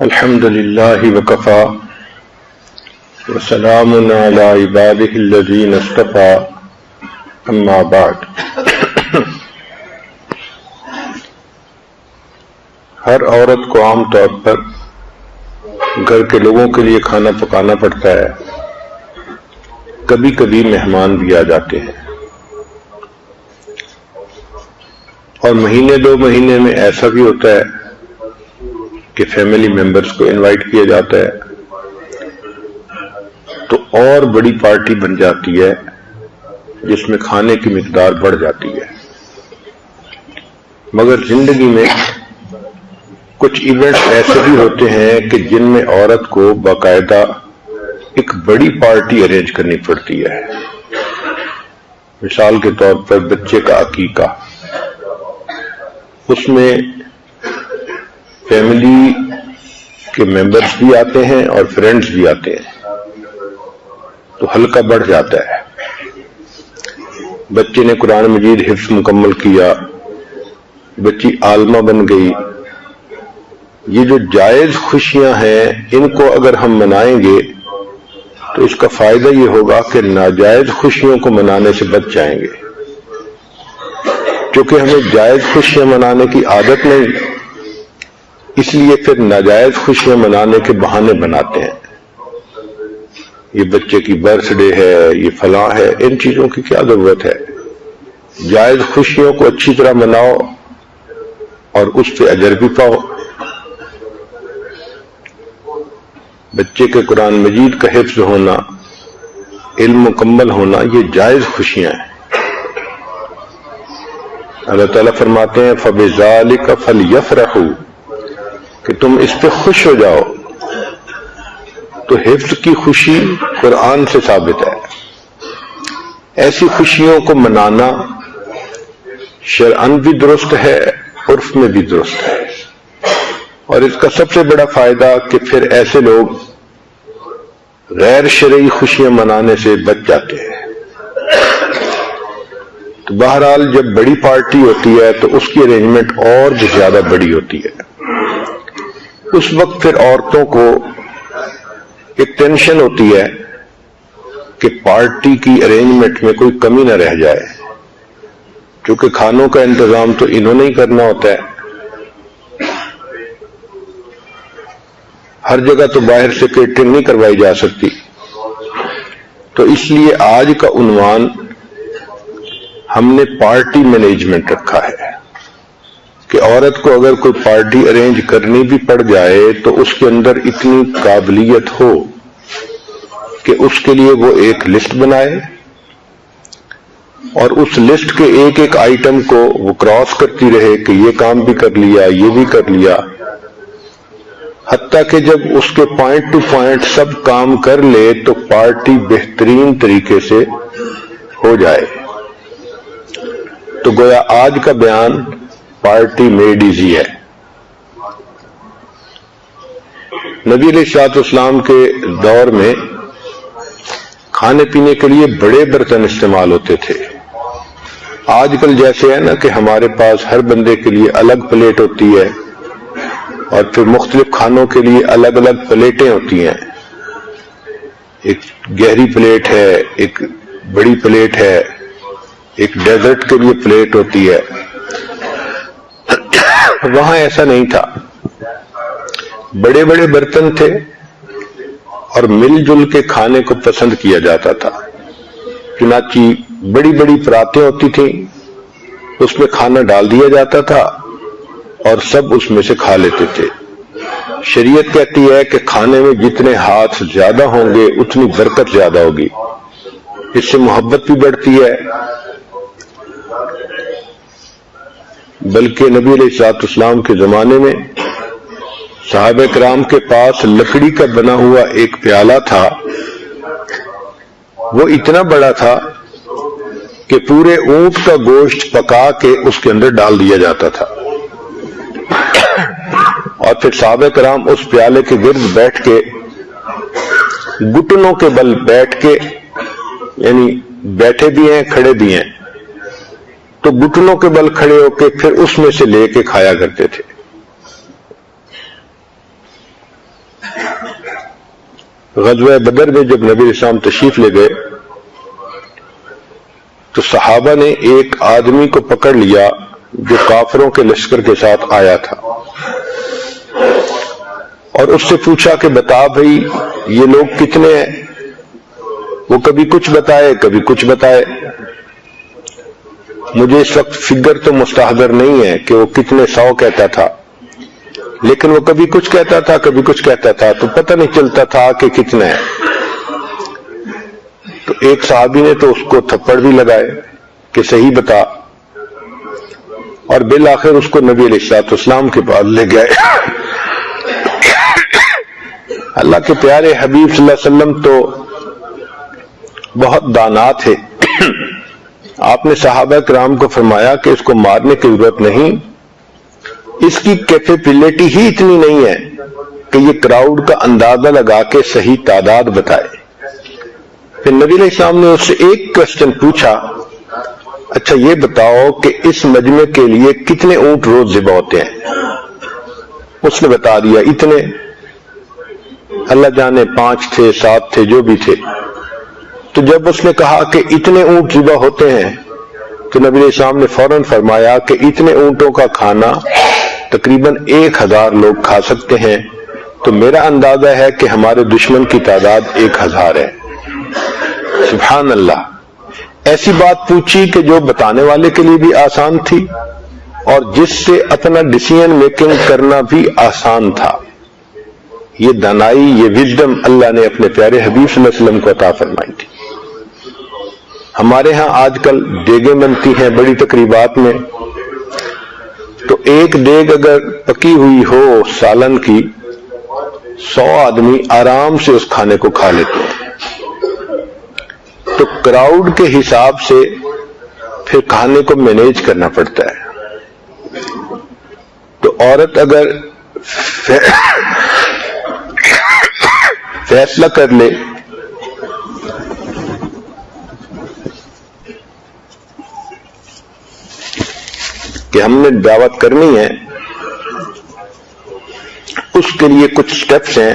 الحمد للہ وکفا وسلام علی عبادہ الذین اصطفیٰ اما بعد۔ ہر عورت کو عام طور پر گھر کے لوگوں کے لیے کھانا پکانا پڑتا ہے، کبھی کبھی مہمان بھی آ جاتے ہیں، اور مہینے دو مہینے میں ایسا بھی ہوتا ہے کہ فیملی ممبرز کو انوائٹ کیا جاتا ہے تو اور بڑی پارٹی بن جاتی ہے جس میں کھانے کی مقدار بڑھ جاتی ہے۔ مگر زندگی میں کچھ ایونٹس ایسے بھی ہوتے ہیں کہ جن میں عورت کو باقاعدہ ایک بڑی پارٹی ارینج کرنی پڑتی ہے۔ مثال کے طور پر بچے کا عقیقہ، اس میں فیملی کے ممبرز بھی آتے ہیں اور فرینڈز بھی آتے ہیں، تو حلقہ بڑھ جاتا ہے۔ بچے نے قرآن مجید حفظ مکمل کیا، بچی عالمہ بن گئی۔ یہ جو جائز خوشیاں ہیں ان کو اگر ہم منائیں گے تو اس کا فائدہ یہ ہوگا کہ ناجائز خوشیوں کو منانے سے بچ جائیں گے، کیونکہ ہمیں جائز خوشیاں منانے کی عادت نہیں، اس لیے پھر ناجائز خوشیاں منانے کے بہانے بناتے ہیں۔ یہ بچے کی برتھ ڈے ہے، یہ فلاں ہے، ان چیزوں کی کیا ضرورت ہے؟ جائز خوشیوں کو اچھی طرح مناؤ اور اس پہ اجر بھی پاؤ۔ بچے کے قرآن مجید کا حفظ ہونا، علم مکمل ہونا، یہ جائز خوشیاں ہیں۔ اللہ تعالیٰ فرماتے ہیں فَبِذَلِكَ فَلْيَفْرَحُوا، کہ تم اس پہ خوش ہو جاؤ۔ تو حفظ کی خوشی قرآن سے ثابت ہے۔ ایسی خوشیوں کو منانا شرعاً بھی درست ہے، عرف میں بھی درست ہے، اور اس کا سب سے بڑا فائدہ کہ پھر ایسے لوگ غیر شرعی خوشیاں منانے سے بچ جاتے ہیں۔ تو بہرحال جب بڑی پارٹی ہوتی ہے تو اس کی ارینجمنٹ اور بھی زیادہ بڑی ہوتی ہے۔ اس وقت پھر عورتوں کو ایک ٹینشن ہوتی ہے کہ پارٹی کی ارینجمنٹ میں کوئی کمی نہ رہ جائے، کیونکہ کھانوں کا انتظام تو انہوں نے ہی کرنا ہوتا ہے۔ ہر جگہ تو باہر سے کیٹرنگ نہیں کروائی جا سکتی، تو اس لیے آج کا عنوان ہم نے پارٹی مینجمنٹ رکھا ہے کہ عورت کو اگر کوئی پارٹی ارینج کرنی بھی پڑ جائے تو اس کے اندر اتنی قابلیت ہو کہ اس کے لیے وہ ایک لسٹ بنائے اور اس لسٹ کے ایک ایک آئٹم کو وہ کراس کرتی رہے کہ یہ کام بھی کر لیا، یہ بھی کر لیا، حتیٰ کہ جب اس کے پوائنٹ ٹو پوائنٹ سب کام کر لے تو پارٹی بہترین طریقے سے ہو جائے۔ تو گویا آج کا بیان پارٹی میڈ ایزی ہے۔ نبی علیہ الصلوۃ والسلام کے دور میں کھانے پینے کے لیے بڑے برتن استعمال ہوتے تھے۔ آج کل جیسے ہے نا کہ ہمارے پاس ہر بندے کے لیے الگ پلیٹ ہوتی ہے اور پھر مختلف کھانوں کے لیے الگ الگ پلیٹیں ہوتی ہیں، ایک گہری پلیٹ ہے، ایک بڑی پلیٹ ہے، ایک ڈیزرٹ کے لیے پلیٹ ہوتی ہے۔ وہاں ایسا نہیں تھا، بڑے بڑے برتن تھے اور مل جل کے کھانے کو پسند کیا جاتا تھا۔ چنانچہ بڑی بڑی پراتیں ہوتی تھیں، اس میں کھانا ڈال دیا جاتا تھا اور سب اس میں سے کھا لیتے تھے۔ شریعت کہتی ہے کہ کھانے میں جتنے ہاتھ زیادہ ہوں گے اتنی برکت زیادہ ہوگی، اس سے محبت بھی بڑھتی ہے۔ بلکہ نبی علیہ الصلوۃ والسلام کے زمانے میں صحابہ کرام کے پاس لکڑی کا بنا ہوا ایک پیالہ تھا، وہ اتنا بڑا تھا کہ پورے اونٹ کا گوشت پکا کے اس کے اندر ڈال دیا جاتا تھا، اور پھر صحابہ کرام اس پیالے کے گرد بیٹھ کے گھٹنوں کے بل بیٹھ کے، یعنی بیٹھے بھی ہیں کھڑے بھی ہیں، تو گھٹنوں کے بل کھڑے ہو کے پھر اس میں سے لے کے کھایا کرتے تھے۔ غزوہ بدر میں جب نبی اسلام تشریف لے گئے تو صحابہ نے ایک آدمی کو پکڑ لیا جو کافروں کے لشکر کے ساتھ آیا تھا، اور اس سے پوچھا کہ بتا بھائی یہ لوگ کتنے ہیں؟ وہ کبھی کچھ بتائے کبھی کچھ بتائے. مجھے اس وقت فگر تو مستحضر نہیں ہے کہ وہ کتنے سو کہتا تھا، لیکن وہ کبھی کچھ کہتا تھا کبھی کچھ کہتا تھا، تو پتہ نہیں چلتا تھا کہ کتنے ہیں. تو ایک صحابی نے تو اس کو تھپڑ بھی لگائے کہ صحیح بتا، اور بالآخر اس کو نبی علیہ الصلوۃ والسلام کے پاس لے گئے. اللہ کے پیارے حبیب صلی اللہ علیہ وسلم تو بہت دانا تھے. آپ نے صحابہ کرام کو فرمایا کہ اس کو مارنے کی ضرورت نہیں، اس کی کیپیبلٹی ہی اتنی نہیں ہے کہ یہ کراؤڈ کا اندازہ لگا کے صحیح تعداد بتائے. پھر نبی علیہ السلام نے اس سے ایک کوشچن پوچھا، اچھا یہ بتاؤ کہ اس مجمع کے لیے کتنے اونٹ روز ذبح ہوتے ہیں؟ اس نے بتا دیا اتنے. اللہ جانے 5 تھے 7 تھے جو بھی تھے. تو جب اس نے کہا کہ اتنے اونٹ ذبح ہوتے ہیں تو نبی علیہ السلام نے فوراً فرمایا کہ اتنے اونٹوں کا کھانا تقریباً 1000 لوگ کھا سکتے ہیں. تو میرا اندازہ ہے کہ ہمارے دشمن کی تعداد 1000 ہے. سبحان اللہ. ایسی بات پوچھی کہ جو بتانے والے کے لیے بھی آسان تھی اور جس سے اپنا ڈیسیژن میکنگ کرنا بھی آسان تھا. یہ دانائی، یہ وزڈم اللہ نے اپنے پیارے حبیب صلی اللہ علیہ وسلم کو عطا فرمائی تھی. ہمارے ہاں آج کل دیگیں بنتی ہیں بڑی تقریبات میں، تو ایک دیگ اگر پکی ہوئی ہو سالن کی، 100 آدمی آرام سے اس کھانے کو کھا لیتے ہیں. تو کراؤڈ کے حساب سے پھر کھانے کو مینیج کرنا پڑتا ہے. تو عورت اگر فیصلہ کر لے کہ ہم نے دعوت کرنی ہے، اس کے لیے کچھ سٹیپس ہیں